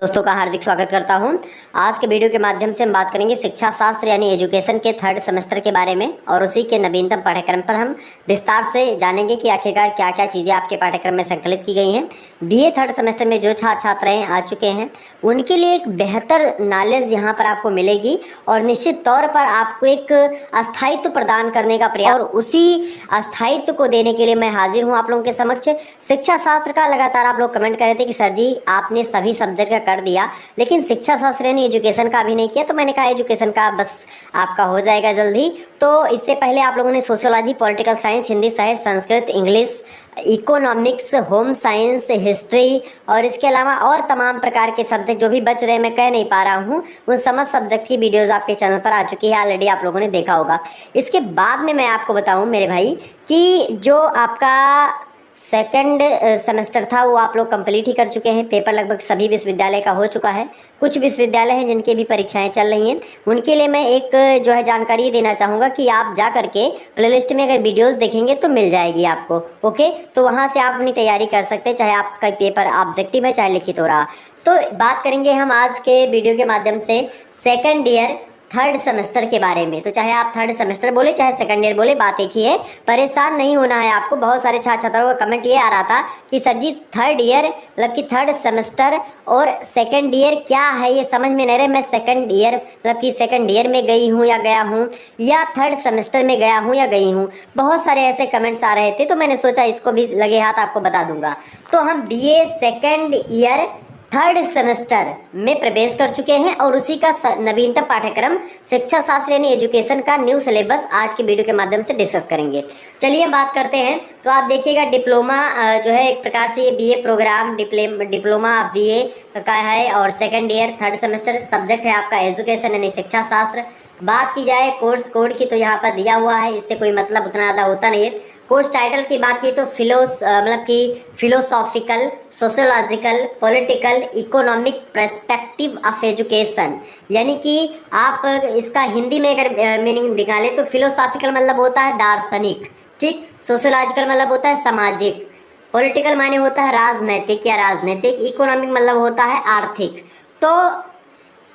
दोस्तों का हार्दिक स्वागत करता हूं। आज के वीडियो के माध्यम से हम बात करेंगे शिक्षा शास्त्र यानी एजुकेशन के थर्ड सेमेस्टर के बारे में और उसी के नवीनतम पाठ्यक्रम पर हम विस्तार से जानेंगे कि आखिरकार क्या क्या चीज़ें आपके पाठ्यक्रम में संकलित की गई हैं। बीए थर्ड सेमेस्टर में जो छात्र छात्राएँ आ चुके हैं उनके लिए एक बेहतर नॉलेज यहाँ पर आपको मिलेगी और निश्चित तौर पर आपको एक अस्थायित्व प्रदान करने का प्रयास, और उसी अस्थायित्व को देने के लिए मैं हाजिर हूँ आप लोगों के समक्ष। शिक्षा शास्त्र का लगातार आप लोग कमेंट कर रहे थे कि सर जी आपने सभी सब्जेक्ट का कर दिया लेकिन शिक्षा शास्त्र यानी एजुकेशन का अभी नहीं किया, तो मैंने कहा एजुकेशन का बस आपका हो जाएगा जल्दी। तो इससे पहले आप लोगों ने सोशियोलॉजी, पॉलिटिकल साइंस, हिंदी साहित्य, Sanskrit, English, economics, home science, history और इसके अलावा और तमाम प्रकार के सब्जेक्ट जो भी बच रहे हैं मैं कह नहीं पा रहा हूँ, उन समस्त सब्जेक्ट की वीडियोज़ आपके चैनल पर आ चुकी है, ऑलरेडी आप लोगों ने देखा होगा। इसके बाद में मैं आपको बताऊँ मेरे भाई कि जो आपका सेकंड सेमेस्टर था वो आप लोग कंप्लीट ही कर चुके हैं। पेपर लगभग सभी विश्वविद्यालय का हो चुका है। कुछ विश्वविद्यालय हैं जिनकी भी परीक्षाएं चल रही हैं, उनके लिए मैं एक जो है जानकारी देना चाहूँगा कि आप जा करके प्लेलिस्ट में अगर वीडियोस देखेंगे तो मिल जाएगी आपको। ओके, तो वहाँ से आप अपनी तैयारी कर सकते हैं, चाहे आपका पेपर ऑब्जेक्टिव है चाहे लिखित हो रहा। तो बात करेंगे हम आज के वीडियो के माध्यम से सेकेंड ईयर थर्ड सेमेस्टर के बारे में। तो चाहे आप थर्ड सेमेस्टर बोले चाहे सेकंड ईयर बोले, बात एक ही है, परेशान नहीं होना है आपको। बहुत सारे छात्र छात्राओं का कमेंट ये आ रहा था कि सर जी थर्ड ईयर मतलब कि थर्ड सेमेस्टर और सेकंड ईयर क्या है ये समझ में नहीं रहे। मैं सेकंड ईयर मतलब कि सेकंड ईयर में गई हूँ या गया हूँ या थर्ड सेमेस्टर में गया हूँ या गई हूँ, बहुत सारे ऐसे कमेंट्स आ रहे थे। तो मैंने सोचा इसको भी लगे हाथ आपको बता दूंगा। तो हम BA second year third semester में प्रवेश कर चुके हैं और उसी का नवीनतम पाठ्यक्रम शिक्षा शास्त्र यानी एजुकेशन का न्यू सिलेबस आज के वीडियो के माध्यम से डिस्कस करेंगे। चलिए हम बात करते हैं। तो आप देखिएगा डिप्लोमा जो है एक प्रकार से ये बीए प्रोग्राम डिप्लोमा बीए का है और second year third semester subject है आपका एजुकेशन यानी शिक्षा शास्त्र। बात की जाए कोर्स कोड की तो यहाँ पर दिया हुआ है, इससे कोई मतलब उतना ज़्यादा होता नहीं है। कोर्स टाइटल की बात की तो मतलब कि philosophical, sociological, political, economic perspective of education, यानी कि आप इसका हिंदी में अगर मीनिंग निकालें तो फिलोसॉफिकल मतलब होता है दार्शनिक, ठीक। सोशियोलॉजिकल मतलब होता है सामाजिक, पॉलिटिकल माने होता है राजनैतिक या राजनीतिक, इकोनॉमिक मतलब होता है आर्थिक। तो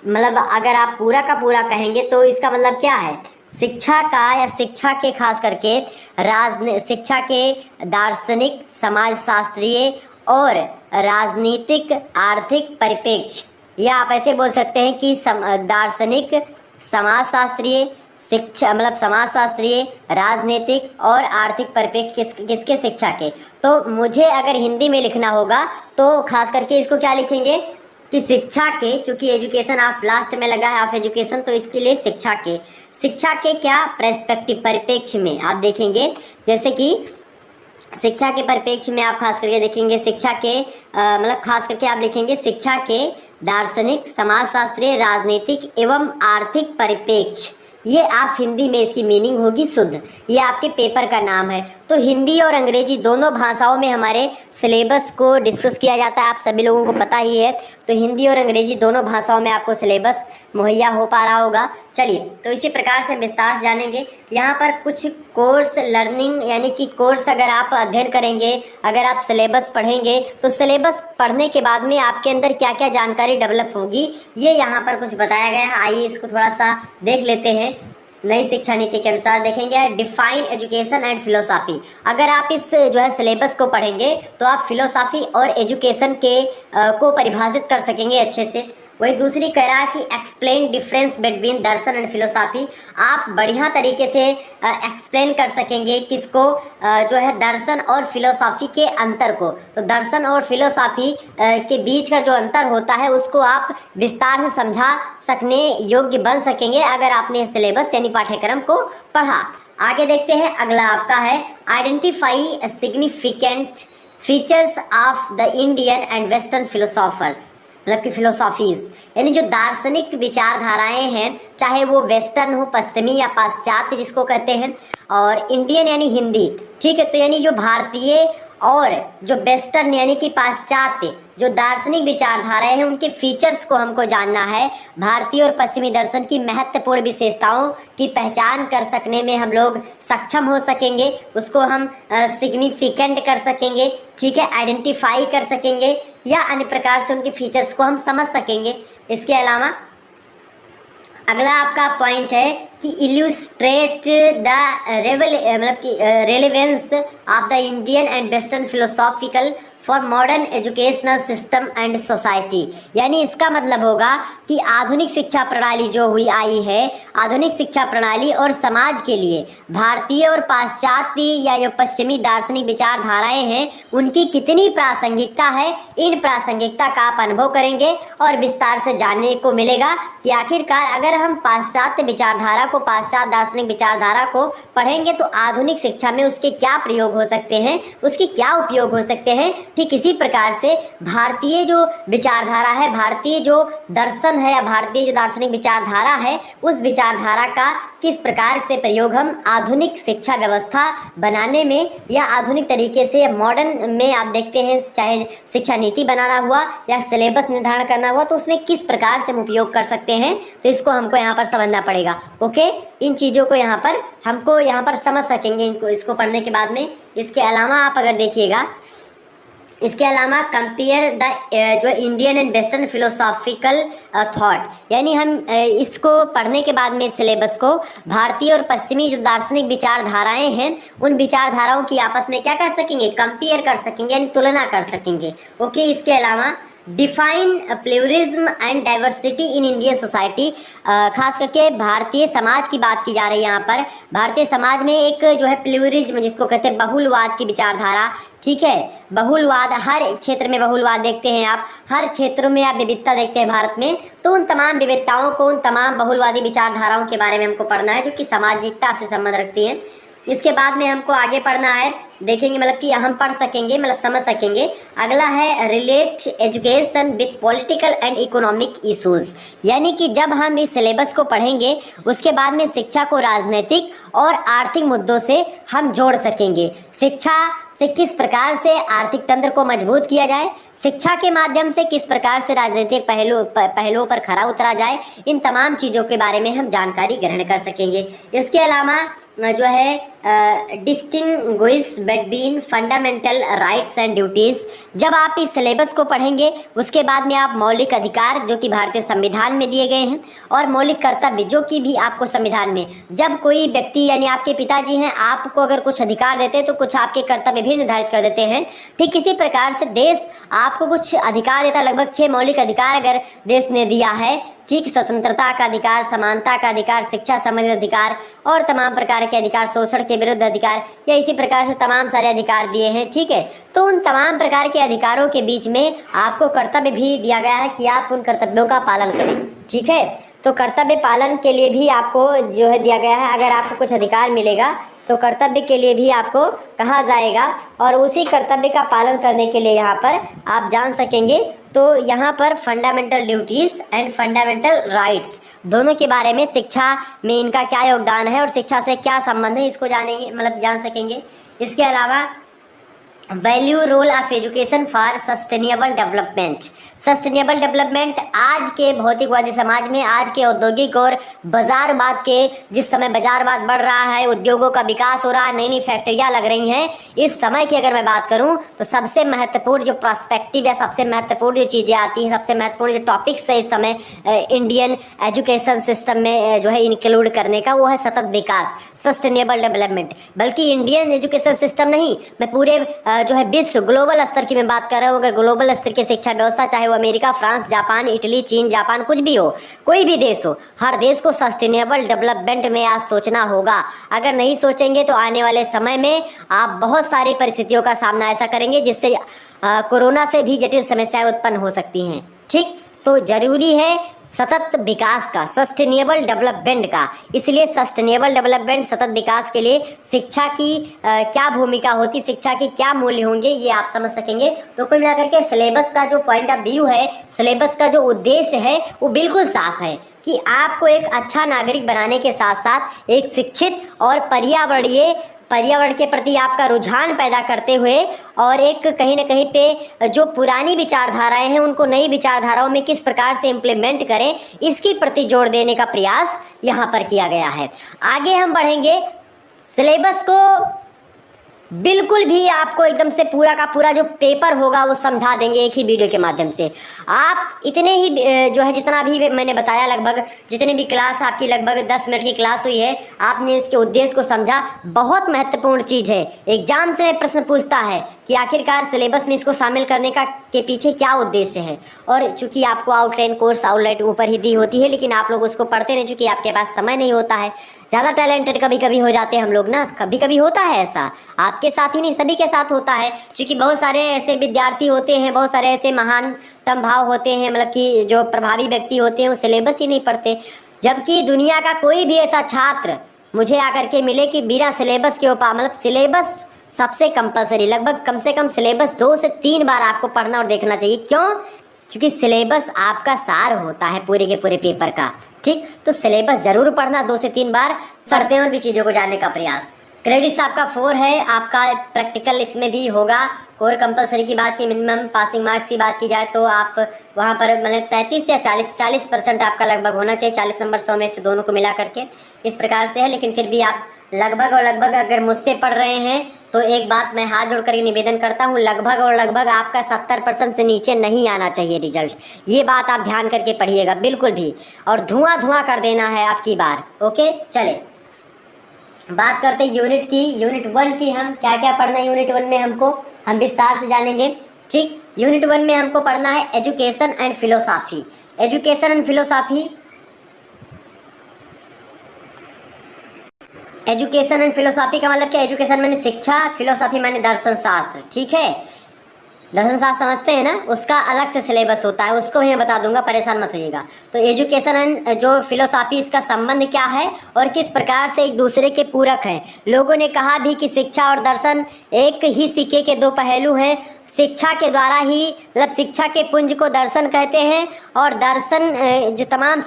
मतलब अगर आप पूरा का पूरा कहेंगे तो इसका मतलब क्या है, शिक्षा का या शिक्षा के खास करके शिक्षा के दार्शनिक, समाजशास्त्रीय और राजनीतिक आर्थिक परिप्रेक्ष्य, या आप ऐसे बोल सकते हैं कि दार्शनिक, समाजशास्त्रीय, शिक्षा मतलब समाजशास्त्रीय, राजनीतिक और आर्थिक परिप्रेक्ष्य किसके शिक्षा के। तो मुझे अगर हिंदी में लिखना होगा तो खास करके इसको क्या लिखेंगे कि शिक्षा के, चूँकि एजुकेशन आप लास्ट में लगा है ऑफ एजुकेशन, तो इसके लिए शिक्षा के क्या पर्सपेक्टिव परिप्रेक्ष्य में आप देखेंगे। जैसे कि शिक्षा के परिप्रेक्ष्य में आप खास करके देखेंगे शिक्षा के मतलब खास करके आप लिखेंगे शिक्षा के दार्शनिक, समाजशास्त्रीय, राजनीतिक एवं आर्थिक परिप्रेक्ष्य। ये आप हिंदी में इसकी मीनिंग होगी शुद्ध, ये आपके पेपर का नाम है। तो हिंदी और अंग्रेजी दोनों भाषाओं में हमारे सिलेबस को डिस्कस किया जाता है, आप सभी लोगों को पता ही है। तो हिंदी और अंग्रेजी दोनों भाषाओं में आपको सिलेबस मुहैया हो पा रहा होगा। चलिए तो इसी प्रकार से विस्तार से जानेंगे। यहाँ पर कुछ कोर्स लर्निंग यानी कि कोर्स अगर आप अध्ययन करेंगे, अगर आप सिलेबस पढ़ेंगे तो सिलेबस पढ़ने के बाद में आपके अंदर क्या क्या जानकारी डेवलप होगी ये यहाँ पर कुछ बताया गया है। आइए इसको थोड़ा सा देख लेते हैं। नई शिक्षा नीति के अनुसार देखेंगे डिफाइन एजुकेशन एंड फिलोसॉफी। अगर आप इस जो है सिलेबस को पढ़ेंगे तो आप फिलोसॉफी और एजुकेशन के को परिभाषित कर सकेंगे अच्छे से। वही दूसरी कह रहा है कि explain difference between Darshan and philosophy. आप बढ़िया तरीके से एक्सप्लेन कर सकेंगे किसको, जो है दर्शन और फिलोसॉफी के अंतर को। तो दर्शन और फिलोसॉफी के बीच का जो अंतर होता है उसको आप विस्तार से समझा सकने योग्य बन सकेंगे अगर आपने सिलेबस यानी पाठ्यक्रम को पढ़ा। आगे देखते हैं, अगला आपका है identify significant features of the Indian and western फिलोसॉफर्स, मतलब कि फिलोसॉफीज़ यानी जो दार्शनिक विचारधाराएं हैं, चाहे वो वेस्टर्न हो, पश्चिमी या पाश्चात्य जिसको कहते हैं, और इंडियन यानी हिंदी, ठीक है। तो यानी जो भारतीय और जो वेस्टर्न यानी कि पाश्चात्य जो दार्शनिक विचारधाराएं हैं उनके फीचर्स को हमको जानना है। भारतीय और पश्चिमी दर्शन की महत्वपूर्ण विशेषताओं की पहचान कर सकने में हम लोग सक्षम हो सकेंगे, उसको हम सिग्निफिकेंट कर सकेंगे, ठीक है, आइडेंटिफाई कर सकेंगे या अन्य प्रकार से उनके फीचर्स को हम समझ सकेंगे। इसके अलावा अगला आपका पॉइंट है कि illustrate the relevance of the Indian and western philosophical for modern educational system and society. यानी इसका मतलब होगा कि आधुनिक शिक्षा प्रणाली जो हुई आई है, आधुनिक शिक्षा प्रणाली और समाज के लिए भारतीय और पाश्चात्य या जो पश्चिमी दार्शनिक विचारधाराएं हैं उनकी कितनी प्रासंगिकता है, इन प्रासंगिकता का आप अनुभव करेंगे और विस्तार से जानने को मिलेगा कि आखिरकार अगर हम पाश्चात्य विचारधारा को, पाश्चात्य दार्शनिक विचारधारा को पढ़ेंगे तो आधुनिक शिक्षा में उसके क्या प्रयोग हो सकते हैं, उसके क्या उपयोग हो सकते हैं। ठीक इसी प्रकार से भारतीय जो विचारधारा है, भारतीय जो दर्शन है या भारतीय जो दार्शनिक विचारधारा है, उस विचारधारा का किस प्रकार से प्रयोग हम आधुनिक शिक्षा व्यवस्था बनाने में या आधुनिक तरीके से मॉडर्न में आप देखते हैं, चाहे शिक्षा नीति बनाना हुआ या सिलेबस निर्धारण करना हुआ, तो उसमें किस प्रकार से हम उपयोग कर सकते हैं, तो इसको हमको यहाँ पर समझना पड़ेगा। ओके, इन चीज़ों को यहाँ पर हमको यहाँ पर समझ सकेंगे इनको, इसको पढ़ने के बाद में। इसके अलावा आप अगर देखिएगा, इसके अलावा कंपेयर द जो Indian and western philosophical thought, यानी हम इसको पढ़ने के बाद में सिलेबस को भारतीय और पश्चिमी जो दार्शनिक विचारधाराएं हैं उन विचारधाराओं की आपस में क्या कर सकेंगे, कंपेयर कर सकेंगे, यानी तुलना कर सकेंगे। ओके, इसके अलावा define pluralism and diversity in Indian society, खास करके भारतीय समाज की बात की जा रही है यहाँ पर। भारतीय समाज में एक जो है प्लूरिज्म जिसको कहते हैं बहुलवाद की विचारधारा, ठीक है, बहुलवाद, हर क्षेत्र में बहुलवाद देखते हैं आप, हर क्षेत्रों में आप विविधता देखते हैं भारत में, तो उन तमाम विविधताओं को, उन तमाम बहुलवादी विचारधाराओं के बारे में हमको पढ़ना है जो कि सामाजिकता से संबंध रखती हैं। इसके बाद में हमको आगे पढ़ना है, देखेंगे मतलब कि हम पढ़ सकेंगे, मतलब समझ सकेंगे। अगला है relate education with political and economic issues, यानी कि जब हम इस सिलेबस को पढ़ेंगे उसके बाद में शिक्षा को राजनीतिक और आर्थिक मुद्दों से हम जोड़ सकेंगे। शिक्षा से किस प्रकार से आर्थिक तंत्र को मजबूत किया जाए, शिक्षा के माध्यम से किस प्रकार से राजनीतिक पहलुओं पर खरा उतरा जाए, इन तमाम चीज़ों के बारे में हम जानकारी ग्रहण कर सकेंगे। इसके अलावा जो है distinguish between fundamental rights and duties, जब आप इस सिलेबस को पढ़ेंगे उसके बाद में आप मौलिक अधिकार जो कि भारतीय संविधान में दिए गए हैं और मौलिक कर्तव्य जो कि भी आपको संविधान में, जब कोई व्यक्ति यानी आपके पिताजी हैं आपको अगर कुछ अधिकार देते हैं तो कुछ आपके कर्तव्य भी निर्धारित कर देते हैं। ठीक इसी प्रकार से देश आपको कुछ अधिकार देता, लगभग 6 मौलिक अधिकार अगर देश ने दिया है, ठीक, स्वतंत्रता का अधिकार, समानता का अधिकार, शिक्षा संबंधित अधिकार और तमाम प्रकार के अधिकार, शोषण के विरुद्ध अधिकार, या इसी प्रकार से तमाम सारे अधिकार दिए हैं। ठीक है, तो उन तमाम प्रकार के अधिकारों के बीच में आपको कर्तव्य भी दिया गया है कि आप उन कर्तव्यों का पालन करें। ठीक है, तो कर्तव्य पालन के लिए भी आपको जो है दिया गया है, अगर आपको कुछ अधिकार मिलेगा तो कर्तव्य के लिए भी आपको कहा जाएगा और उसी कर्तव्य का पालन करने के लिए यहाँ पर आप जान सकेंगे। तो यहाँ पर fundamental duties and fundamental rights दोनों के बारे में, शिक्षा में इनका क्या योगदान है और शिक्षा से क्या संबंध है, इसको जानेंगे, मतलब जान सकेंगे। इसके अलावा value role of education for sustainable development. Sustainable development आज के भौतिकवादी समाज में, आज के औद्योगिक और बाजारवाद के, जिस समय बाजारवाद बढ़ रहा है, उद्योगों का विकास हो रहा है, नई नई फैक्ट्रियाँ लग रही हैं, इस समय की अगर मैं बात करूं तो सबसे महत्वपूर्ण जो पर्सपेक्टिव या सबसे महत्वपूर्ण जो चीज़ें आती हैं, सबसे महत्वपूर्ण जो टॉपिक्स है इस समय इंडियन एजुकेशन सिस्टम में जो है इंक्लूड करने का, वो है सतत विकास, सस्टेनेबल डेवलपमेंट। बल्कि इंडियन एजुकेशन सिस्टम नहीं, मैं पूरे जो है विश्व ग्लोबल स्तर की मैं बात कर रहा हूँ। अगर ग्लोबल स्तर की शिक्षा व्यवस्था, चाहे वो अमेरिका, फ्रांस, जापान, इटली, चीन, जापान, कुछ भी हो, कोई भी देश हो, हर देश को सस्टेनेबल डेवलपमेंट में आज सोचना होगा। अगर नहीं सोचेंगे तो आने वाले समय में आप बहुत सारी परिस्थितियों का सामना ऐसा करेंगे जिससे कोरोना से भी जटिल समस्याएं उत्पन्न हो सकती हैं। ठीक, तो जरूरी है सतत विकास का, सस्टेनेबल डेवलपमेंट का। इसलिए सस्टेनेबल डेवलपमेंट, सतत विकास के लिए शिक्षा की क्या भूमिका होती, शिक्षा के क्या मूल्य होंगे, ये आप समझ सकेंगे। तो कुल मिलाकर के सिलेबस का जो पॉइंट ऑफ व्यू है, सिलेबस का जो उद्देश्य है वो बिल्कुल साफ है कि आपको एक अच्छा नागरिक बनाने के साथ साथ एक शिक्षित और पर्यावरणीय पर्यावरण के प्रति आपका रुझान पैदा करते हुए और एक कहीं ना कहीं पे जो पुरानी विचारधाराएं हैं उनको नई विचारधाराओं में किस प्रकार से इम्प्लीमेंट करें, इसकी प्रति जोर देने का प्रयास यहाँ पर किया गया है। आगे हम बढ़ेंगे। सिलेबस को बिल्कुल भी आपको एकदम से पूरा का पूरा जो पेपर होगा वो समझा देंगे एक ही वीडियो के माध्यम से। आप इतने ही जो है जितना भी मैंने बताया, लगभग जितने भी क्लास आपकी लगभग 10 मिनट की क्लास हुई है, आपने इसके उद्देश्य को समझा। बहुत महत्वपूर्ण चीज़ है। एग्जाम से प्रश्न पूछता है कि आखिरकार सिलेबस में इसको शामिल करने का के पीछे क्या उद्देश्य है। और चूंकि आपको आउटलाइन कोर्स आउटलाइन ऊपर ही दी होती है, लेकिन आप लोग उसको पढ़ते नहीं, चूँकि आपके पास समय नहीं होता है। ज़्यादा टैलेंटेड कभी कभी हो जाते हैं हम लोग ना, कभी कभी होता है ऐसा, आपके साथ ही नहीं सभी के साथ होता है। क्योंकि बहुत सारे ऐसे विद्यार्थी होते हैं, बहुत सारे ऐसे महानतम भाव होते हैं, मतलब कि जो प्रभावी व्यक्ति होते हैं वो सिलेबस ही नहीं पढ़ते। जबकि दुनिया का कोई भी ऐसा छात्र मुझे आकर के मिले कि बिना सिलेबस के ऊपर, मतलब सिलेबस सबसे कंपलसरी, लगभग कम से कम सिलेबस 2 से 3 बार आपको पढ़ना और देखना चाहिए। क्यों? क्योंकि सिलेबस आपका सार होता है पूरे के पूरे पेपर का। ठीक, तो सिलेबस जरूर पढ़ना 2 से 3 बार, करते और भी चीज़ों को जानने का प्रयास। क्रेडिट्स आपका 4 है, आपका प्रैक्टिकल इसमें भी होगा। कोर कंपलसरी की बात की, मिनिमम पासिंग मार्क्स की बात की जाए तो आप वहाँ पर मतलब 33 या 40% आपका लगभग होना चाहिए। 40 नंबर 100 में से दोनों को मिला करके इस प्रकार से है। लेकिन फिर भी आप लगभग और लगभग अगर मुझसे पढ़ रहे हैं तो एक बात मैं हाथ जोड़ कर निवेदन करता हूँ, लगभग और लगभग आपका 70% से नीचे नहीं आना चाहिए रिजल्ट। ये बात आप ध्यान करके पढ़िएगा बिल्कुल भी, और धुआं कर देना है आपकी बार। ओके, चले बात करते हैं यूनिट की। यूनिट 1 की हम क्या क्या पढ़ना है यूनिट 1 में हम विस्तार से जानेंगे। ठीक, यूनिट 1 में हमको पढ़ना है education and philosophy. Education and philosophy, education and philosophy का मतलब क्या? एजुकेशन माने शिक्षा, फिलोसॉफी माने दर्शन शास्त्र। ठीक है, दर्शन शास्त्र समझते हैं ना, उसका अलग से सिलेबस होता है, उसको भी मैं बता दूंगा, परेशान मत होइएगा। तो एजुकेशन एंड जो फिलोसॉफी, इसका संबंध क्या है और किस प्रकार से एक दूसरे के पूरक हैं। लोगों ने कहा भी कि शिक्षा और दर्शन एक ही सिक्के के 2 पहलू हैं। शिक्षा के द्वारा ही, मतलब शिक्षा के पुंज को दर्शन कहते हैं, और दर्शन जो तमाम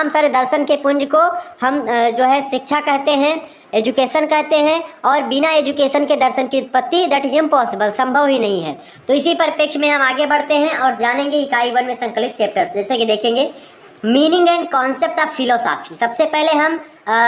सारे दर्शन के पुंज को हम जो है शिक्षा कहते हैं, एजुकेशन कहते हैं। और बिना एजुकेशन के दर्शन की उत्पत्ति दैट इज इम्पॉसिबल, संभव ही नहीं है। तो इसी परिप्रेक्ष्य में हम आगे बढ़ते हैं और जानेंगे इकाई 1 में संकलित चैप्टर्स। जैसे कि देखेंगे meaning and concept of philosophy. सबसे पहले हम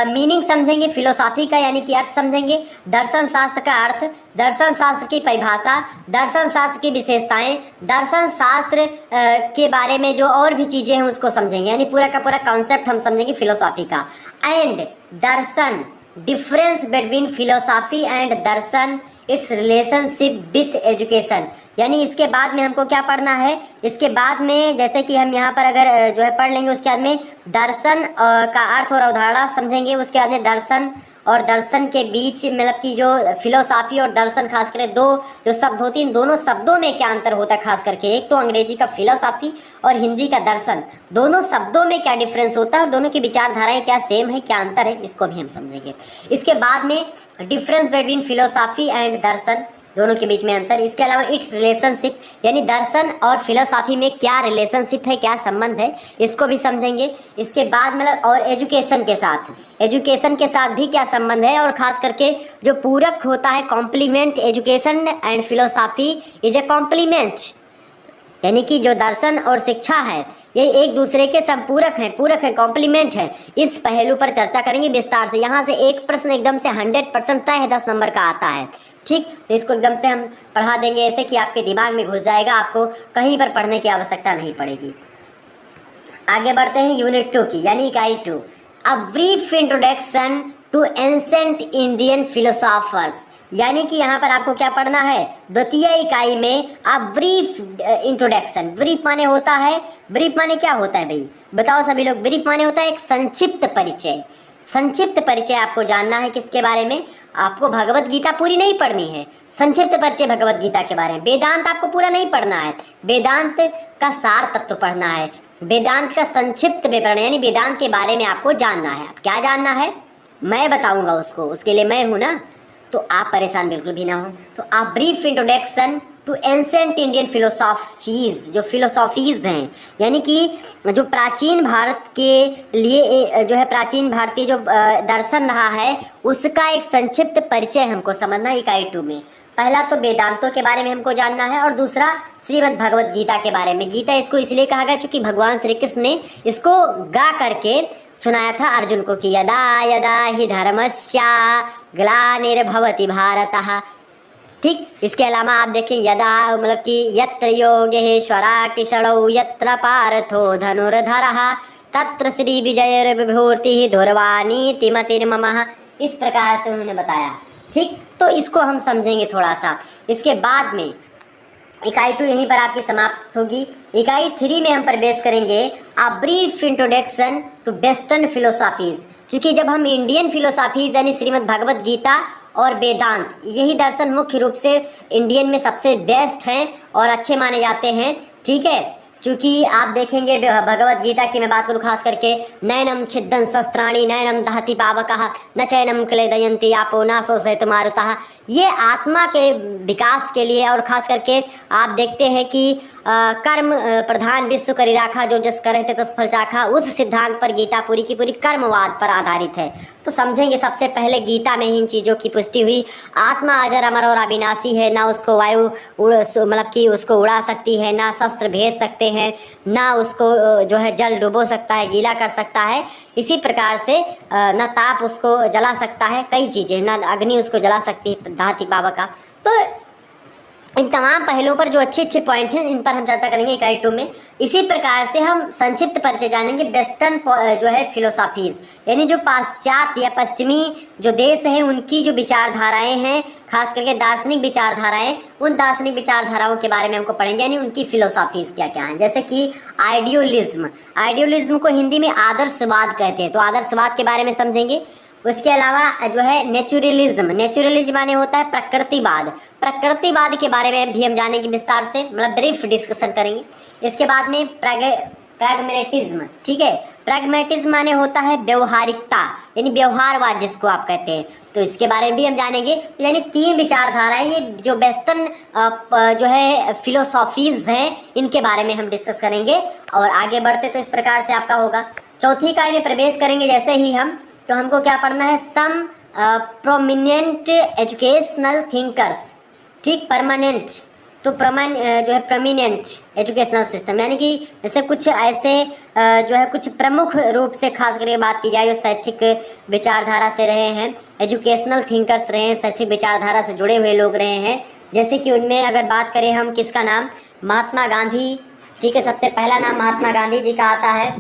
मीनिंग समझेंगे फिलोसॉफी का, यानी कि अर्थ समझेंगे। दर्शन शास्त्र का अर्थ, दर्शन शास्त्र की परिभाषा, दर्शन शास्त्र की विशेषताएं, दर्शन शास्त्र के बारे में जो और भी चीज़ें हैं उसको समझेंगे, यानी पूरा का पूरा कॉन्सेप्ट हम समझेंगे फिलोसॉफी का। And Darshan, difference between philosophy and Darshan, it's relationship with education. यानी इसके बाद में हमको क्या पढ़ना है? इसके बाद में जैसे कि हम यहाँ पर अगर जो है पढ़ लेंगे, उसके बाद में दर्शन का अर्थ और अवधारणा समझेंगे। उसके बाद में दर्शन और दर्शन के बीच मतलब कि जो फिलोसॉफी और दर्शन खास करके 2 जो शब्द होती हैं, इन दोनों शब्दों में क्या अंतर होता है खास करके। एक तो अंग्रेजी का फिलोसॉफी और हिंदी का दर्शन, दोनों शब्दों में क्या डिफरेंस होता है और दोनों की विचारधाराएं क्या सेम है, क्या अंतर है, इसको भी हम समझेंगे। इसके बाद में डिफरेंस बिटवीन फिलोसॉफी एंड दर्शन, दोनों के बीच में अंतर। इसके अलावा इट्स रिलेशनशिप, यानी दर्शन और फिलोसॉफी में क्या रिलेशनशिप है, क्या संबंध है, इसको भी समझेंगे। इसके बाद मतलब और एजुकेशन के साथ भी क्या संबंध है, और ख़ास करके जो पूरक होता है complement, education and philosophy is a complement, यानी कि जो दर्शन और शिक्षा है ये एक दूसरे के संपूरक हैं, कॉम्प्लीमेंट है। इस पहलू पर चर्चा करेंगे विस्तार से। यहाँ से एक प्रश्न एकदम से 100% तय है, 10 नंबर का आता है। ठीक, तो इसको एकदम से हम पढ़ा देंगे ऐसे कि आपके दिमाग में घुस जाएगा, आपको कहीं पर पढ़ने की आवश्यकता नहीं पड़ेगी। आगे बढ़ते हैं यूनिट 2 की, यानी इकाई 2, a brief introduction to ancient Indian philosophers. यानी कि यहाँ पर आपको क्या पढ़ना है? द्वितीय इकाई में अ ब्रीफ इंट्रोडक्शन। ब्रीफ माने होता है, ब्रीफ माने क्या होता है भाई बताओ सभी लोग? ब्रीफ माने होता है एक संक्षिप्त परिचय। संक्षिप्त परिचय आपको जानना है किसके बारे में? आपको भगवत गीता पूरी नहीं पढ़नी है, संक्षिप्त परिचय भगवत गीता के बारे में। वेदांत आपको पूरा नहीं पढ़ना है, वेदांत का सार तत्व पढ़ना है, वेदांत का संक्षिप्त विवरण, यानी वेदांत के बारे में आपको जानना है। क्या जानना है? मैं बताऊंगा उसको, उसके लिए मैं हूँ ना, तो आप परेशान बिल्कुल भी ना हो। तो आप brief introduction to ancient Indian philosophies, जो फिलोसॉफीज़ हैं, यानी कि जो प्राचीन भारत के लिए जो है प्राचीन भारतीय जो दर्शन रहा है उसका एक संक्षिप्त परिचय हमको समझना है इकाई 2 में। पहला तो वेदांतों के बारे में हमको जानना है और दूसरा श्रीमद् भगवत गीता के बारे में। गीता इसको इसलिए कहा गया क्योंकि भगवान श्री कृष्ण ने इसको गा करके सुनाया था अर्जुन को कि यदा यदा हि धर्मस्या ग्लानिर्भवति भारतः। ठीक, इसके अलावा आप देखें यदा मतलब कि यत्र योगेश्वरा किशणौ यत्र पार्थो धनुर्धरः तत्र श्री विजयर्विभूतिः धुर्वाणी मतिर्ममः, इस प्रकार से उन्होंने बताया। ठीक, तो इसको हम समझेंगे थोड़ा सा। इसके बाद में इकाई 2 यहीं पर आपकी समाप्त होगी। इकाई 3 में हम प्रवेश करेंगे a brief introduction to western philosophies, क्योंकि जब हम इंडियन फिलोसॉफीज़ यानी श्रीमद् भगवत गीता और वेदांत, यही दर्शन मुख्य रूप से इंडियन में सबसे बेस्ट हैं और अच्छे माने जाते हैं। ठीक है, क्योंकि आप देखेंगे भगवत गीता की मैं बात करूँ खास करके, नैनम छिदन शस्त्राणि नैनम दहति पावकः न चैनम क्लेदयन्ति आपो न शोषयतु मारुतः। ये आत्मा के विकास के लिए और ख़ास करके आप देखते हैं कि कर्म प्रधान विश्व करी राखा जो जस करे थे तस फल चाखा, उस सिद्धांत पर गीता पूरी की पूरी कर्मवाद पर आधारित है। तो समझेंगे सबसे पहले गीता में ही इन चीज़ों की पुष्टि हुई। आत्मा अजर अमर और अविनाशी है, ना उसको वायु मतलब कि उसको उड़ा सकती है, ना शस्त्र भेज सकते हैं, ना उसको जो है जल डुबो सकता है, गीला कर सकता है। इसी प्रकार से न ताप उसको जला सकता है, कई चीज़ें, ना अग्नि उसको जला सकती है धाती पावका। तो इन तमाम पहलुओं पर जो अच्छे अच्छे पॉइंट हैं इन पर हम चर्चा करेंगे इकाई 2 में। इसी प्रकार से हम संक्षिप्त परिचय जानेंगे वेस्टर्न जो है फिलोसॉफीज़, यानी जो पाश्चात्य या पश्चिमी जो देश हैं उनकी जो विचारधाराएं हैं, खास करके दार्शनिक विचारधाराएं, उन दार्शनिक विचारधाराओं के बारे में हमको पढ़ेंगे, यानी उनकी फिलोसॉफीज़ क्या क्या हैं। जैसे कि आइडियोलिज्म, आइडियोलिज्म को हिंदी में आदर्शवाद कहते हैं, तो आदर्शवाद के बारे में समझेंगे। उसके अलावा जो है नेचुरलिज्म, नेचुरलिज्म माने होता है प्रकृतिवाद, प्रकृतिवाद के बारे में भी हम जानेंगे विस्तार से, मतलब ब्रीफ डिस्कशन करेंगे। इसके बाद में प्रैग्मेटिज्म, ठीक है, प्रैग्मेटिज्म माने होता है व्यवहारिकता, यानी व्यवहारवाद जिसको आप कहते हैं, तो इसके बारे में भी हम जानेंगे। यानी 3 विचारधाराएं ये जो वेस्टर्न जो है फिलोसॉफीज़ हैं इनके बारे में हम डिस्कस करेंगे और आगे बढ़ते तो इस प्रकार से आपका होगा। चौथी इकाई में प्रवेश करेंगे जैसे ही हम, तो हमको क्या पढ़ना है, सम प्रोमिनेंट एजुकेशनल थिंकर्स। ठीक, परमानेंट तो जो है प्रोमिनेंट एजुकेशनल सिस्टम, यानी कि जैसे कुछ ऐसे जो है कुछ प्रमुख रूप से खास करके बात की जाए जो शैक्षिक विचारधारा से रहे हैं, एजुकेशनल थिंकर्स रहे हैं, शैक्षिक विचारधारा से जुड़े हुए लोग रहे हैं। जैसे कि उनमें अगर बात करें हम, किसका नाम, महात्मा गांधी। ठीक है, सबसे पहला नाम महात्मा गांधी जी का आता है,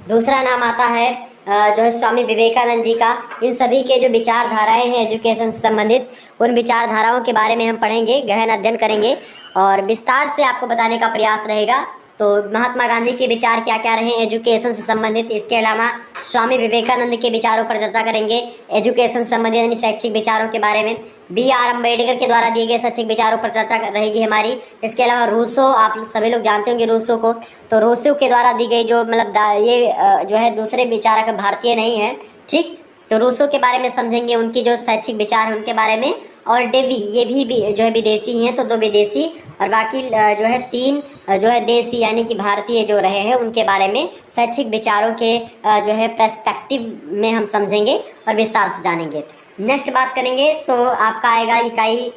दूसरा नाम आता है जो है स्वामी विवेकानंद जी का। इन सभी के जो विचारधाराएं हैं एजुकेशन से संबंधित, उन विचारधाराओं के बारे में हम पढ़ेंगे, गहन अध्ययन करेंगे और विस्तार से आपको बताने का प्रयास रहेगा। तो महात्मा गांधी के विचार क्या क्या रहे एजुकेशन से संबंधित, इसके अलावा स्वामी विवेकानंद के विचारों पर चर्चा करेंगे एजुकेशन से संबंधित यानी शैक्षिक विचारों के बारे में। B.R. अम्बेडकर के द्वारा दिए गए शैक्षिक विचारों पर चर्चा रहेगी हमारी। इसके अलावा रूसो, आप सभी लोग जानते होंगे रूसो को, तो रूसो के द्वारा दी गई जो मतलब ये जो है दूसरे विचारक भारतीय नहीं है। ठीक, तो रूसो के बारे में समझेंगे, उनकी जो शैक्षिक विचार है उनके बारे में। और डेवी, ये भी जो है विदेशी ही हैं, तो 2 विदेशी और बाकी जो है 3 जो है देशी यानी कि भारतीय जो रहे हैं उनके बारे में शैक्षिक विचारों के जो है पर्सपेक्टिव में हम समझेंगे और विस्तार से जानेंगे। नेक्स्ट बात करेंगे तो आपका आएगा इकाई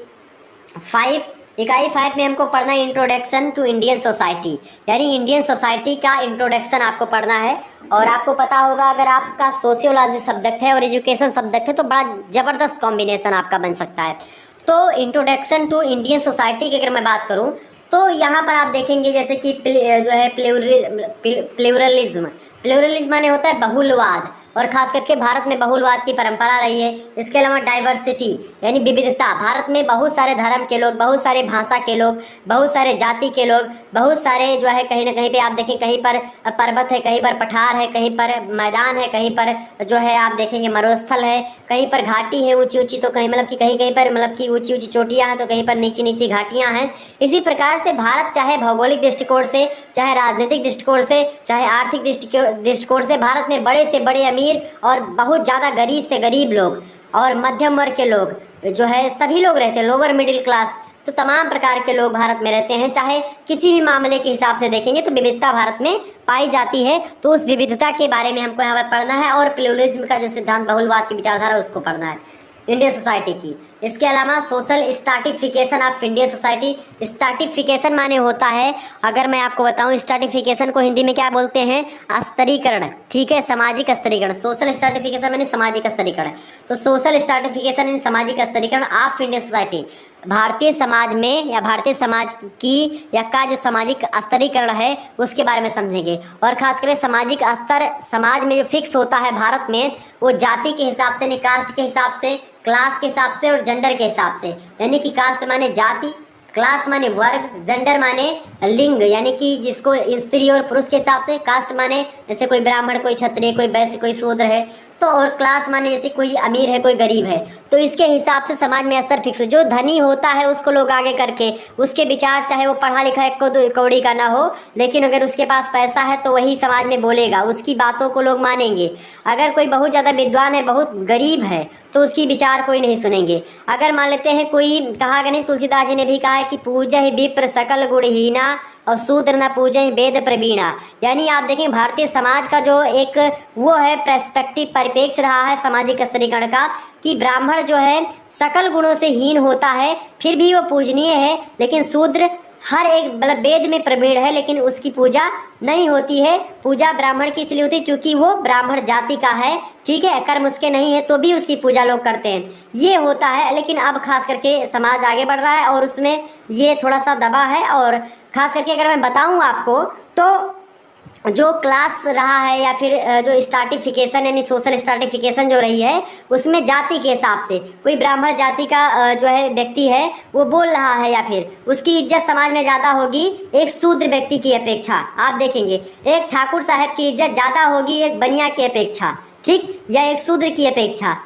5। इकाई 5 में हमको पढ़ना है इंट्रोडक्शन टू इंडियन सोसाइटी, यानी इंडियन सोसाइटी का इंट्रोडक्शन आपको पढ़ना है। और आपको पता होगा अगर आपका सोशियोलॉजी सब्जेक्ट है और एजुकेशन सब्जेक्ट है तो बड़ा ज़बरदस्त कॉम्बिनेशन आपका बन सकता है। तो इंट्रोडक्शन टू इंडियन सोसाइटी की अगर मैं बात करूं तो यहाँ पर आप देखेंगे जैसे कि जो है प्लूरलिज्म, प्लूरलिज्म माने होता है बहुलवाद, और खास करके भारत में बहुलवाद की परंपरा रही है। इसके अलावा डाइवर्सिटी यानी विविधता, भारत में बहुत सारे धर्म के लोग, बहुत सारे भाषा के लोग, बहुत सारे जाति के लोग, बहुत सारे जो है कहीं ना कहीं पे आप देखें कहीं पर पर्वत है, कहीं पर पठार है, कहीं पर मैदान है, कहीं पर जो है आप देखेंगे मरुस्थल है, कहीं पर घाटी है ऊंची ऊंची, तो कहीं मतलब कि कहीं पर मतलब कि ऊंची ऊंची चोटियाँ हैं, तो कहीं पर नीची नीची घाटियाँ हैं। इसी प्रकार से भारत चाहे भौगोलिक दृष्टिकोण से, चाहे राजनीतिक दृष्टिकोण से, चाहे आर्थिक दृष्टिकोण से, भारत में बड़े से बड़े अमीर और बहुत ज़्यादा गरीब से गरीब लोग और मध्यम वर्ग के लोग जो है सभी लोग रहते हैं, लोअर मिडिल क्लास, तो तमाम प्रकार के लोग भारत में रहते हैं। चाहे किसी भी मामले के हिसाब से देखेंगे तो विविधता भारत में पाई जाती है। तो उस विविधता के बारे में हमको यहाँ पर पढ़ना है और प्लूरलिज्म का जो सिद्धांत, बहुलवाद की विचारधारा, उसको पढ़ना है इंडियन सोसाइटी की। इसके अलावा social stratification of Indian society. Stratification माने होता है, अगर मैं आपको बताऊं, स्ट्रैटिफिकेशन को हिंदी में क्या बोलते हैं? स्तरीकरण, ठीक है, सामाजिक स्तरीकरण। सोशल स्ट्रैटिफिकेशन माने सामाजिक स्तरीकरण। तो सोशल स्ट्रैटिफिकेशन इन सामाजिक स्तरीकरण of Indian society, Bharatiya Samaj में या भारतीय समाज की या का जो सामाजिक स्तरीकरण है उसके बारे में समझेंगे। और खासकर सामाजिक स्तर समाज में जो फिक्स होता है भारत में, वो जाति के हिसाब से, यानी कास्ट के हिसाब से, क्लास के हिसाब से और जेंडर के हिसाब से। यानी कि कास्ट माने जाति, क्लास माने वर्ग, जेंडर माने लिंग, यानी कि जिसको स्त्री और पुरुष के हिसाब से। कास्ट माने जैसे कोई ब्राह्मण, कोई क्षत्रिय, कोई वैश्य, कोई शूद्र है। तो और क्लास माने जैसे कोई अमीर है, कोई गरीब है। तो इसके हिसाब से समाज में स्तर फिक्स हो। जो धनी होता है उसको लोग आगे करके, उसके विचार चाहे वो पढ़ा लिखा एक कौड़ी का ना हो, लेकिन अगर उसके पास पैसा है तो वही समाज में बोलेगा, उसकी बातों को लोग मानेंगे। अगर कोई बहुत ज़्यादा विद्वान है, बहुत गरीब है, तो उसकी विचार कोई नहीं सुनेंगे। अगर मान लेते हैं कोई, कहा गया नहीं, तुलसीदास जी ने भी कहा है कि पूजहि विप्र सकल गुणहीना और शूद्र न पूजहि वेद प्रवीणा। यानी आप देखें भारतीय समाज का जो एक वो है पर्सपेक्टिव, परिप्रेक्ष्य रहा है सामाजिक स्तरीकरण का, कि ब्राह्मण जो है सकल गुणों से हीन होता है फिर भी वो पूजनीय है, लेकिन शूद्र हर एक मतलब वेद में प्रवीण है लेकिन उसकी पूजा नहीं होती है। पूजा ब्राह्मण की इसलिए होती है क्योंकि वो ब्राह्मण जाति का है, ठीक है, कर्म उसके नहीं है तो भी उसकी पूजा लोग करते हैं, ये होता है। लेकिन अब खास करके समाज आगे बढ़ रहा है और उसमें ये थोड़ा सा दबा है। और खास करके अगर मैं बताऊं आपको तो जो क्लास रहा है या फिर जो स्ट्रैटिफिकेशन यानी सोशल स्ट्रैटिफिकेशन जो रही है, उसमें जाति के हिसाब से कोई ब्राह्मण जाति का जो है व्यक्ति है वो बोल रहा है या फिर उसकी इज्जत समाज में ज़्यादा होगी एक शूद्र व्यक्ति की अपेक्षा। आप देखेंगे एक ठाकुर साहब की इज्जत ज़्यादा होगी एक बनिया की अपेक्षा, ठीक, या एक शूद्र की अपेक्षा।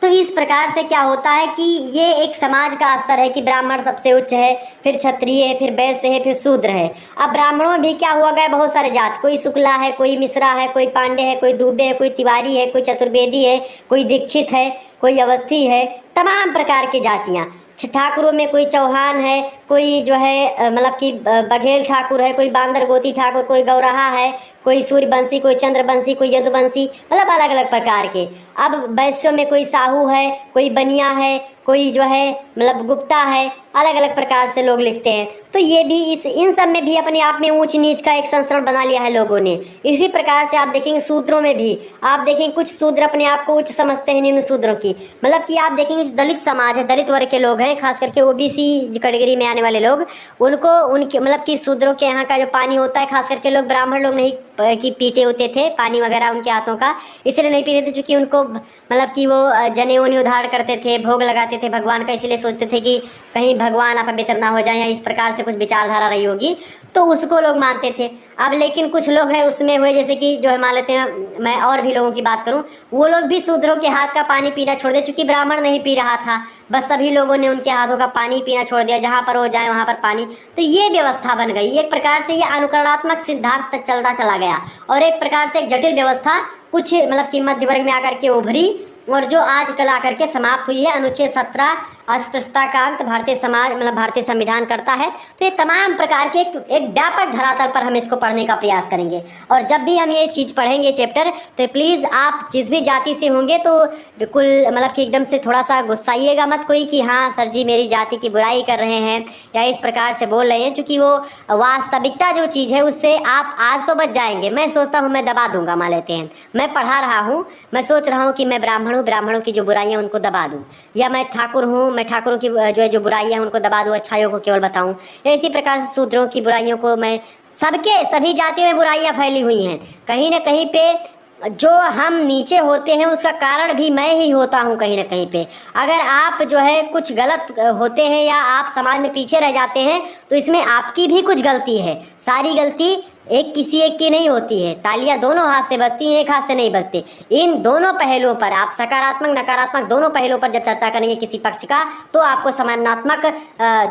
तो इस प्रकार से क्या होता है कि ये एक समाज का स्तर है कि ब्राह्मण सबसे उच्च है, फिर क्षत्रिय है, फिर वैश्य है, फिर शूद्र है। अब ब्राह्मणों में भी क्या हुआ गया, बहुत सारे जात, कोई शुक्ला है, कोई मिश्रा है, कोई पांडे है, कोई दुबे है, कोई तिवारी है, कोई चतुर्वेदी है, कोई दीक्षित है, कोई अवस्थी है, तमाम प्रकार की जातियाँ। ठाकुरों में कोई चौहान है, कोई जो है मतलब कि बघेल ठाकुर है, कोई बांदर गोती ठाकुर, कोई गौराहा है, कोई सूर्यवंशी, कोई चंद्रवंशी, कोई यदुवंशी, मतलब अलग अलग प्रकार के। अब वैश्यों में कोई साहू है, कोई बनिया है, कोई जो है मतलब गुप्ता है, अलग अलग प्रकार से लोग लिखते हैं। तो ये भी इन सब में भी अपने आप में ऊंच नीच का एक संस्करण बना लिया है लोगों ने। इसी प्रकार से आप देखेंगे शूद्रों में भी, आप देखेंगे कुछ शूद्र अपने आप को उच्च समझते हैं निम्न शूद्रों की, मतलब कि आप देखेंगे दलित समाज है, दलित वर्ग के लोग हैं, खास करके ओबीसी कैटेगरी में आने वाले लोग, उनको उनके मतलब कि शूद्रों के यहाँ का जो पानी होता है, खास करके लोग ब्राह्मण लोग नहीं कि पीते होते थे पानी वगैरह उनके हाथों का, इसलिए नहीं पीते थे क्योंकि उनको मतलब कि वो जनेऊ उधार करते थे, भोग लगाते थे भगवान का, इसलिए सोचते थे कि कहीं भगवान अपवित्र ना हो जाए, या इस प्रकार से कुछ विचारधारा रही होगी, तो उसको लोग मानते थे। अब लेकिन कुछ लोग हैं उसमें हुए जैसे कि जो है मान लेते हैं, मैं और भी लोगों की बात करूं, वो लोग भी शूद्रों के हाथ का पानी पीना छोड़ दिया, चूँकि ब्राह्मण नहीं पी रहा था, बस सभी लोगों ने उनके हाथों का पानी पीना छोड़ दिया, जहाँ पर वो जाए वहाँ पर पानी। तो ये व्यवस्था बन गई, एक प्रकार से ये अनुकरणात्मक सिद्धांत तक चलता चला गया और एक प्रकार से एक जटिल व्यवस्था कुछ मतलब कि मध्य वर्ग में आकर के उभरी और जो आज कल आकर के समाप्त हुई है। अनुच्छेद 17 अस्पृश्यता का अंत भारतीय समाज मतलब भारतीय संविधान करता है। तो ये तमाम प्रकार के एक व्यापक धरातल पर हम इसको पढ़ने का प्रयास करेंगे। और जब भी हम ये चीज़ पढ़ेंगे चैप्टर, तो प्लीज़ आप जिस भी जाति से होंगे तो बिल्कुल मतलब कि एकदम से थोड़ा सा गुस्साइएगा मत कोई कि हाँ सर जी मेरी जाति की बुराई कर रहे हैं या इस प्रकार से बोल रहे हैं, क्योंकि वो वास्तविकता जो चीज़ है उससे आप आज तो बच जाएंगे। मैं सोचता हूँ मैं दबा दूंगा, मान लेते हैं मैं पढ़ा रहा हूँ, मैं सोच रहा हूँ कि मैं ब्राह्मण हूँ, ब्राह्मणों की जो बुराइयाँ उनको दबा दूँ, या मैं ठाकुर हूँ, मैं ठाकुरों की जो बुराइयाँ उनको दबा दूँ, अच्छाइयों को केवल बताऊँ, या इसी प्रकार से शूद्रों की बुराइयों को मैं सभी जातियों में बुराइयाँ फैली हुई हैं। कहीं ना कहीं पे जो हम नीचे होते हैं उसका कारण भी मैं ही होता हूँ कहीं ना कहीं पे। अगर आप जो है कुछ गलत होते हैं या आप समाज में पीछे रह जाते हैं तो इसमें आपकी भी कुछ गलती है। सारी गलती एक किसी एक की नहीं होती है, तालियां दोनों हाथ से बजती हैं, एक हाथ से नहीं बजती। इन दोनों पहलुओं पर आप सकारात्मक नकारात्मक दोनों पहलुओं पर जब चर्चा करेंगे किसी पक्ष का, तो आपको समानात्मक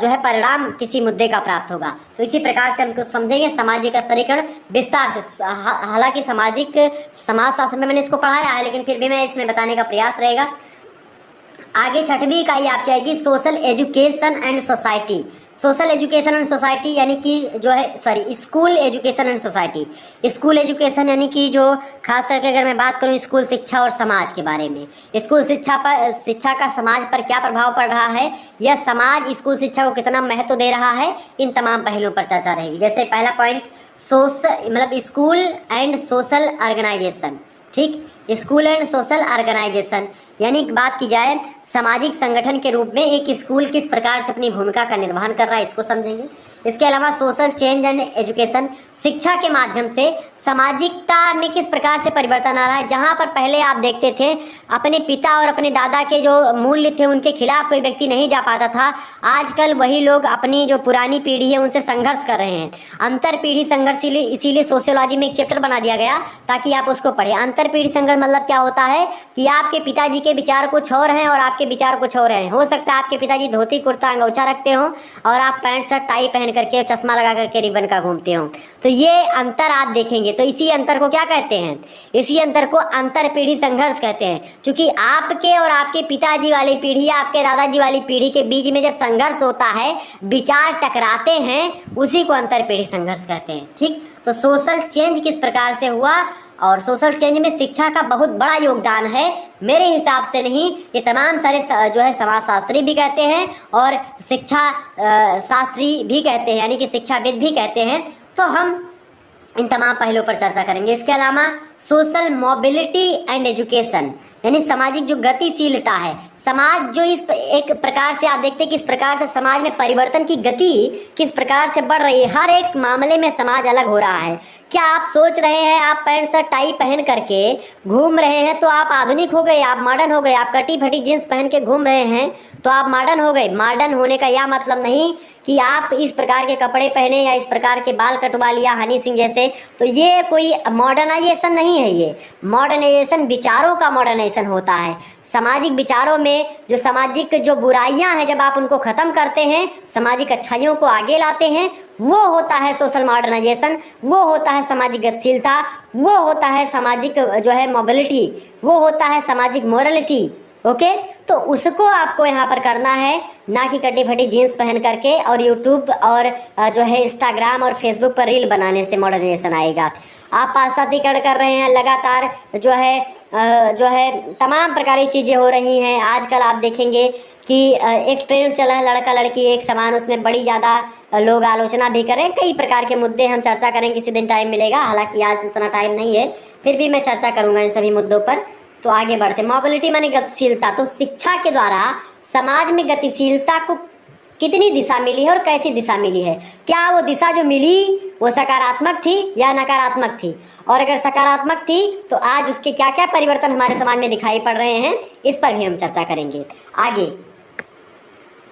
जो है परिणाम किसी मुद्दे का प्राप्त होगा। तो इसी प्रकार से हम कुछ समझेंगे सामाजिक स्तरीकरण विस्तार से। हालांकि समाज शास्त्र में मैंने इसको पढ़ाया है, लेकिन फिर भी मैं इसमें बताने का प्रयास रहेगा। आगे छठवीं इकाई आपकी आएगी social education and society. Social education and society यानी कि जो है school education and society. School education यानी कि जो खास करके अगर मैं बात करूँ स्कूल शिक्षा और समाज के बारे में, स्कूल शिक्षा का समाज पर क्या प्रभाव पड़ रहा है, यह समाज स्कूल शिक्षा को कितना महत्व दे रहा है, इन तमाम पहलुओं पर चर्चा रहेगी। जैसे पहला point school and social organisation. ठीक, स्कूल एंड सोशल ऑर्गेनाइजेशन यानी बात की जाए सामाजिक संगठन के रूप में एक स्कूल किस प्रकार से अपनी भूमिका का निर्वहन कर रहा है, इसको समझेंगे। इसके अलावा सोशल चेंज एंड एजुकेशन, शिक्षा के माध्यम से सामाजिकता में किस प्रकार से परिवर्तन आ रहा है। जहाँ पर पहले आप देखते थे अपने पिता और अपने दादा के जो मूल्य थे उनके खिलाफ कोई व्यक्ति नहीं जा पाता था, आजकल वही लोग अपनी जो पुरानी पीढ़ी है उनसे संघर्ष कर रहे हैं। अंतर पीढ़ी संघर्ष इसीलिए सोशियोलॉजी में एक चैप्टर बना दिया गया ताकि आप उसको पढ़ें। अंतर पीढ़ी संघर्ष मतलब क्या होता है कि आपके पिताजी के विचार कुछ और हैं और आपके विचार कुछ और हैं। हो सकता है आपके पिताजी धोती कुर्ता अंगोछा रखते हो और आप पैंट शर्ट टाई पहन करके चश्मा लगा करके रिबन का घूमते हो, तो ये अंतर आप देखेंगे। तो इसी अंतर को क्या कहते हैं, इसी अंतर को अंतर पीढ़ी संघर्ष कहते हैं। क्योंकि आपके और आपके पिताजी वाली पीढ़ी या आपके दादाजी वाली पीढ़ी के बीच में जब संघर्ष होता है, विचार टकराते हैं, उसी को अंतर पीढ़ी संघर्ष कहते हैं। ठीक, तो सोशल चेंज किस प्रकार से हुआ और सोशल चेंज में शिक्षा का बहुत बड़ा योगदान है मेरे हिसाब से नहीं, ये तमाम सारे जो है समाजशास्त्री भी कहते हैं और शिक्षा शास्त्री भी कहते हैं, यानी कि शिक्षाविद भी कहते हैं। तो हम इन तमाम पहलुओं पर चर्चा करेंगे। इसके अलावा सोशल मोबिलिटी एंड एजुकेशन यानी सामाजिक जो गतिशीलता है, समाज जो इस एक प्रकार से आप देखते हैं किस प्रकार से समाज में परिवर्तन की गति किस प्रकार से बढ़ रही है। हर एक मामले में समाज अलग हो रहा है। क्या आप सोच रहे हैं आप पैंट शर्ट टाई पहन करके घूम रहे हैं तो आप आधुनिक हो गए, आप मॉडर्न हो गए। आप कटी फटी जींस पहन के घूम रहे हैं तो आप मॉडर्न हो गए। मॉडर्न होने का यह मतलब नहीं कि आप इस प्रकार के कपड़े पहने या इस प्रकार के बाल कटवा लिया हनी सिंह जैसे, तो ये कोई मॉडर्नाइजेशन नहीं है। ये मॉडर्नाइजेशन विचारों का मॉडर्नाइजेशन होता है। सामाजिक विचारों में जो सामाजिक जो बुराइयां हैं जब आप उनको ख़त्म करते हैं, सामाजिक अच्छाइयों को आगे लाते हैं, वो होता है सोशल मॉडर्नाइजेशन, वो होता है सामाजिक गतिशीलता, वो होता है सामाजिक जो है मोबिलिटी, वो होता है सामाजिक मोरलिटी। ओके, तो उसको आपको यहाँ पर करना है, ना कि कटी फटी जीन्स पहन करके और यूट्यूब और जो है इंस्टाग्राम और फेसबुक पर रील बनाने से मॉडर्नाइजेशन आएगा। आप पाश्चात्यकरण कर रहे हैं लगातार, जो है तमाम प्रकार की चीज़ें हो रही हैं। आजकल आप देखेंगे कि एक ट्रेंड चला है लड़का लड़की एक समान, उसमें बड़ी ज़्यादा लोग आलोचना भी करें। कई प्रकार के मुद्दे हम चर्चा करें, किसी दिन टाइम मिलेगा, हालांकि आज उतना टाइम नहीं है, फिर भी मैं चर्चा करूँगा इन सभी मुद्दों पर। तो आगे बढ़ते, मोबिलिटी माने गतिशीलता। तो शिक्षा के द्वारा समाज में गतिशीलता को कितनी दिशा मिली है और कैसी दिशा मिली है, क्या वो दिशा जो मिली वो सकारात्मक थी या नकारात्मक थी, और अगर सकारात्मक थी तो आज उसके क्या क्या परिवर्तन हमारे समाज में दिखाई पड़ रहे हैं, इस पर भी हम चर्चा करेंगे। आगे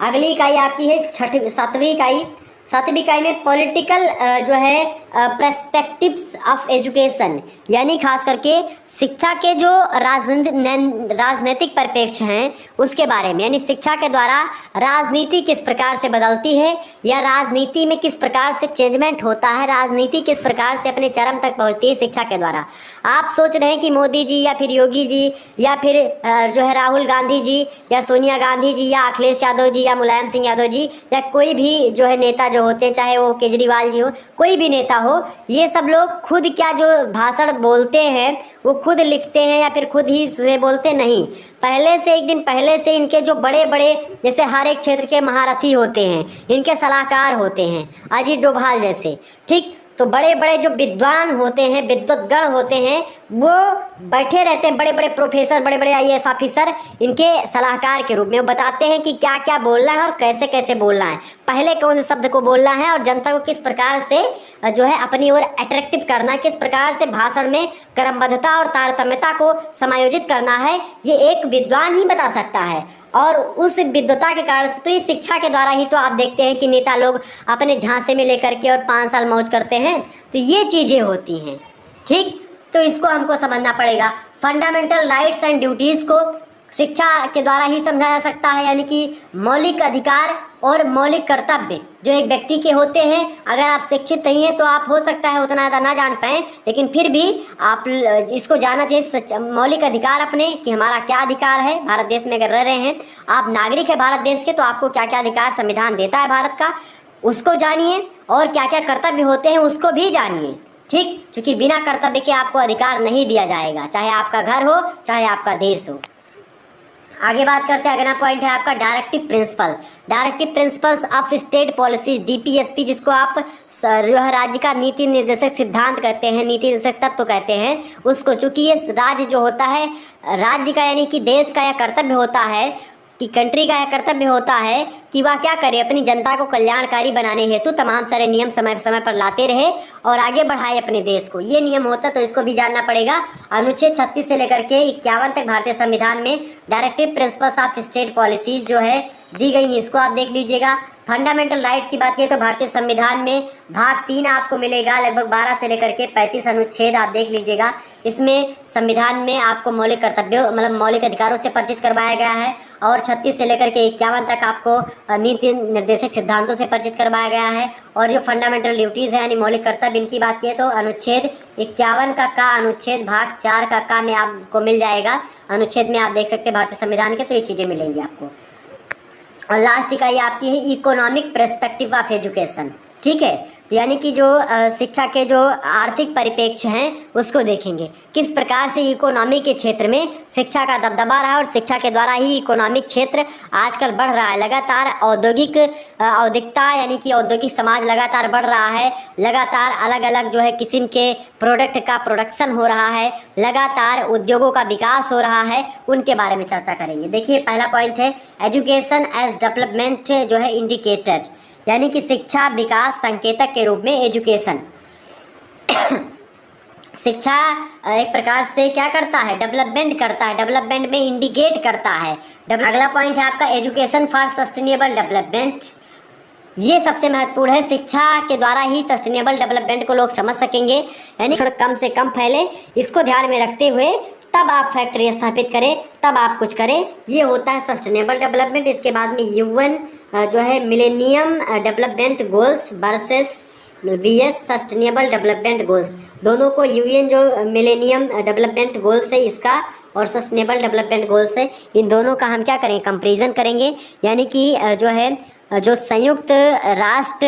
अगली इकाई आपकी है सातवीं इकाई। सातवीं इकाई में पॉलिटिकल जो है पर्सपेक्टिव्स ऑफ एजुकेशन, यानी खास करके शिक्षा के जो राजनीतिक परिप्रेक्ष्य हैं उसके बारे में, यानी शिक्षा के द्वारा राजनीति किस प्रकार से बदलती है या राजनीति में किस प्रकार से चेंजमेंट होता है, राजनीति किस प्रकार से अपने चरम तक पहुंचती है शिक्षा के द्वारा। आप सोच रहे हैं कि मोदी जी या फिर योगी जी या फिर जो है राहुल गांधी जी या सोनिया गांधी जी या अखिलेश यादव जी या मुलायम सिंह यादव जी या कोई भी जो है नेता जो होते हैं, चाहे वो केजरीवाल जी हो, कोई भी नेता हो, ये सब लोग खुद क्या जो भाषण बोलते हैं वो खुद लिखते हैं या फिर खुद ही से बोलते नहीं। पहले से एक दिन पहले से इनके जो बड़े बड़े जैसे हर एक क्षेत्र के महारथी होते हैं, इनके सलाहकार होते हैं, अजीत डोभाल जैसे, ठीक, तो बड़े बड़े जो विद्वान होते हैं, विद्वतगण होते हैं, वो बैठे रहते हैं, बड़े बड़े प्रोफेसर, बड़े बड़े आईएएस ऑफिसर इनके सलाहकार के रूप में। वो बताते हैं कि क्या क्या बोलना है और कैसे कैसे बोलना है, पहले कौन से शब्द को बोलना है और जनता को किस प्रकार से जो है अपनी ओर अट्रैक्टिव करना है, किस प्रकार से भाषण में क्रमबद्धता और तारतम्यता को समायोजित करना है, ये एक विद्वान ही बता सकता है। और उस विद्वता के कारण से तो ये शिक्षा के द्वारा ही तो आप देखते हैं कि नेता लोग अपने झांसे में लेकर के और 5 साल मौज करते हैं, तो ये चीज़ें होती हैं। ठीक, तो इसको हमको समझना पड़ेगा। फंडामेंटल राइट्स एंड ड्यूटीज़ को शिक्षा के द्वारा ही समझा जा सकता है, यानी कि मौलिक अधिकार और मौलिक कर्तव्य जो एक व्यक्ति के होते हैं। अगर आप शिक्षित नहीं हैं तो आप हो सकता है उतना ज़्यादा ना जान पाएँ, लेकिन फिर भी आप इसको जानना चाहिए मौलिक अधिकार अपने कि हमारा क्या अधिकार है। भारत देश में अगर रह रहे हैं, आप नागरिक है भारत देश के, तो आपको क्या क्या अधिकार संविधान देता है भारत का, उसको जानिए, और क्या क्या कर्तव्य होते हैं उसको भी जानिए। ठीक, क्योंकि बिना कर्तव्य के आपको अधिकार नहीं दिया जाएगा, चाहे आपका घर हो चाहे आपका देश हो। आगे बात करते हैं, अगला पॉइंट है आपका directive principle. Directive principles of state policies, DPSP, जिसको आप राज्य का नीति निर्देशक सिद्धांत कहते हैं, नीति निर्देशक तत्व कहते हैं उसको। चूँकि ये राज्य जो होता है, राज्य का यानी कि देश का यह कर्तव्य होता है कि कंट्री का यह कर्तव्य होता है कि वह क्या करे, अपनी जनता को कल्याणकारी बनाने हेतु तमाम सारे नियम समय समय पर लाते रहे और आगे बढ़ाए अपने देश को। ये नियम होता है, तो इसको भी जानना पड़ेगा। अनुच्छेद 36 से लेकर के 51 तक भारतीय संविधान में directive principles of state policies जो है दी गई है, इसको आप देख लीजिएगा। फंडामेंटल राइट्स की बात की तो भारतीय संविधान में भाग 3 आपको मिलेगा, लगभग 12 से लेकर के 35 अनुच्छेद आप देख लीजिएगा। इसमें संविधान में आपको मौलिक कर्तव्यों मतलब मौलिक अधिकारों से परिचित करवाया गया है, और 36 से लेकर के 51 तक आपको नीति निर्देशक सिद्धांतों से परिचित करवाया गया है। और जो फंडामेंटल ड्यूटीज़ है यानी मौलिक कर्तव्य, इनकी बात की तो अनुच्छेद 51 का अनुच्छेद भाग 4 का में आपको मिल जाएगा। अनुच्छेद में आप देख सकते हैं भारतीय संविधान के, तो ये चीज़ें मिलेंगी आपको। और लास्ट इकाई आपकी है इकोनॉमिक पर्सपेक्टिव ऑफ एजुकेशन। ठीक है, तो यानी कि जो शिक्षा के जो आर्थिक परिप्रेक्ष्य हैं उसको देखेंगे, किस प्रकार से इकोनॉमी के क्षेत्र में शिक्षा का दबदबा रहा और शिक्षा के द्वारा ही इकोनॉमिक क्षेत्र आजकल बढ़ रहा है। लगातार औद्योगिकता यानी कि औद्योगिक समाज लगातार बढ़ रहा है, लगातार अलग अलग जो है किस्म के प्रोडक्ट का प्रोडक्शन हो रहा है, लगातार उद्योगों का विकास हो रहा है, उनके बारे में चर्चा करेंगे। देखिए, पहला पॉइंट है एजुकेशन एज डेवलपमेंट जो है इंडिकेटर्स, यानी कि शिक्षा विकास संकेतक के रूप में एजुकेशन शिक्षा एक प्रकार से क्या करता है, डेवलपमेंट करता है, डेवलपमेंट में इंडिकेट करता है। अगला पॉइंट है आपका एजुकेशन फॉर सस्टेनेबल डेवलपमेंट। ये सबसे महत्वपूर्ण है, शिक्षा के द्वारा ही सस्टेनेबल डेवलपमेंट को लोग समझ सकेंगे, यानी कम से कम फैले। इसको ध्यान में रखते हुए तब आप फैक्ट्री स्थापित करें, तब आप कुछ करें, ये होता है सस्टेनेबल डेवलपमेंट। इसके बाद में यूएन जो है millennium development goals versus VS sustainable development goals, दोनों को यूएन जो मिलेनियम डेवलपमेंट गोल्स है इसका और सस्टेनेबल डेवलपमेंट गोल्स है, इन दोनों का हम क्या करेंगे, कंपैरिजन करेंगे। यानी कि जो है जो संयुक्त राष्ट्र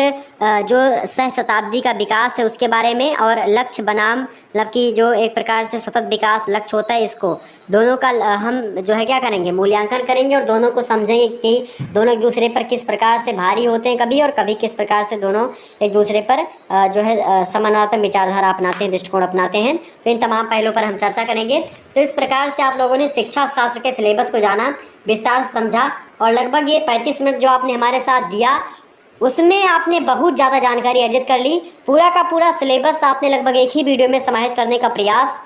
जो सहस्ताब्दी का विकास है उसके बारे में, और लक्ष्य बनाम मतलब कि जो एक प्रकार से सतत विकास लक्ष्य होता है, इसको दोनों का हम जो है क्या करेंगे, मूल्यांकन करेंगे और दोनों को समझेंगे कि दोनों एक दूसरे पर किस प्रकार से भारी होते हैं कभी, और कभी किस प्रकार से दोनों एक दूसरे पर जो है समानात्मक विचारधारा अपनाते हैं, दृष्टिकोण अपनाते हैं। तो इन तमाम पहलुओं पर हम चर्चा करेंगे। तो इस प्रकार से आप लोगों ने शिक्षा शास्त्र के सिलेबस को जाना, विस्तार से समझा, और लगभग ये 35 मिनट जो आपने हमारे साथ दिया उसमें आपने बहुत ज़्यादा जानकारी अर्जित कर ली। पूरा का पूरा सिलेबस आपने लगभग एक ही वीडियो में समाहित करने का प्रयास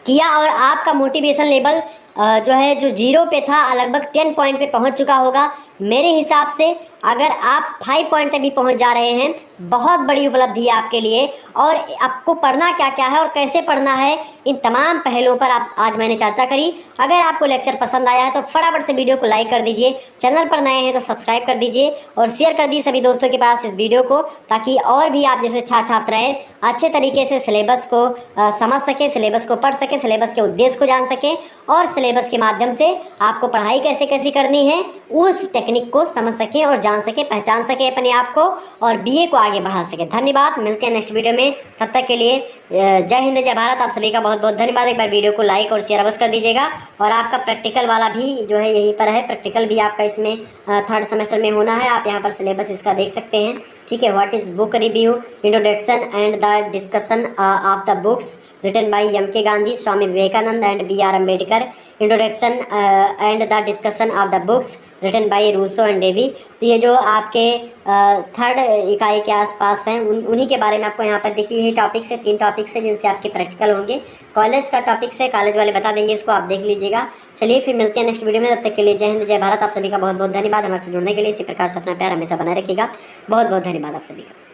किया, और आपका मोटिवेशन लेवल जो है जो 0 पे था लगभग 10 पॉइंट पे पहुंच चुका होगा। मेरे हिसाब से अगर आप 5 पॉइंट तक भी पहुंच जा रहे हैं, बहुत बड़ी उपलब्धि है आपके लिए। और आपको पढ़ना क्या क्या है और कैसे पढ़ना है, इन तमाम पहलुओं पर आज मैंने चर्चा करी। अगर आपको लेक्चर पसंद आया है तो फटाफट से वीडियो को लाइक कर दीजिए, चैनल पर नए हैं तो सब्सक्राइब कर दीजिए और शेयर कर दीजिए सभी दोस्तों के पास इस वीडियो को, ताकि और भी आप जैसे छात्र हैं अच्छे तरीके से सिलेबस को समझ सकें, सिलेबस को पढ़ सकें, सिलेबस के उद्देश्य को जान सकें, और सिलेबस के माध्यम से आपको पढ़ाई कैसे कैसे करनी है उस टेक्निक को समझ सकें और जान सकें, पहचान सकें अपने आप को, और बीए को आगे बढ़ा सकें। धन्यवाद, मिलते हैं नेक्स्ट वीडियो में, तब तक के लिए जय हिंद जय भारत। आप सभी का बहुत बहुत धन्यवाद। एक बार वीडियो को लाइक और शेयर अवश्य कर दीजिएगा। और आपका प्रैक्टिकल वाला भी जो है यहीं पर है, प्रैक्टिकल भी आपका इसमें 3rd सेमेस्टर में होना है। आप यहाँ पर सिलेबस इसका देख सकते हैं। ठीक है, what is book review, introduction and the discussion of the books written by M.K. Gandhi, Swami Vivekanand and B.R. Ambedkar, introduction and the discussion of the books written by Rousseau and Davy। तो ये जो आपके 3rd इकाई के आसपास हैं उन्हीं के बारे में आपको यहाँ पर देखिए, यही टॉपिक्स है, 3 टॉपिक्स है जिनसे आपके प्रैक्टिकल होंगे। कॉलेज का टॉपिक्स है, कॉलेज वाले बता देंगे, इसको आप देख लीजिएगा। चलिए फिर मिलते हैं नेक्स्ट वीडियो में, तब तक के लिए जय हिंद जय भारत। आप सभी का बहुत बहुत धन्यवाद। हमारे से जुड़ने के लिए इसी प्रकार से अपना प्यार हमेशा बनाए रखिएगा। बहुत बहुत धन्यवाद आप सभी का।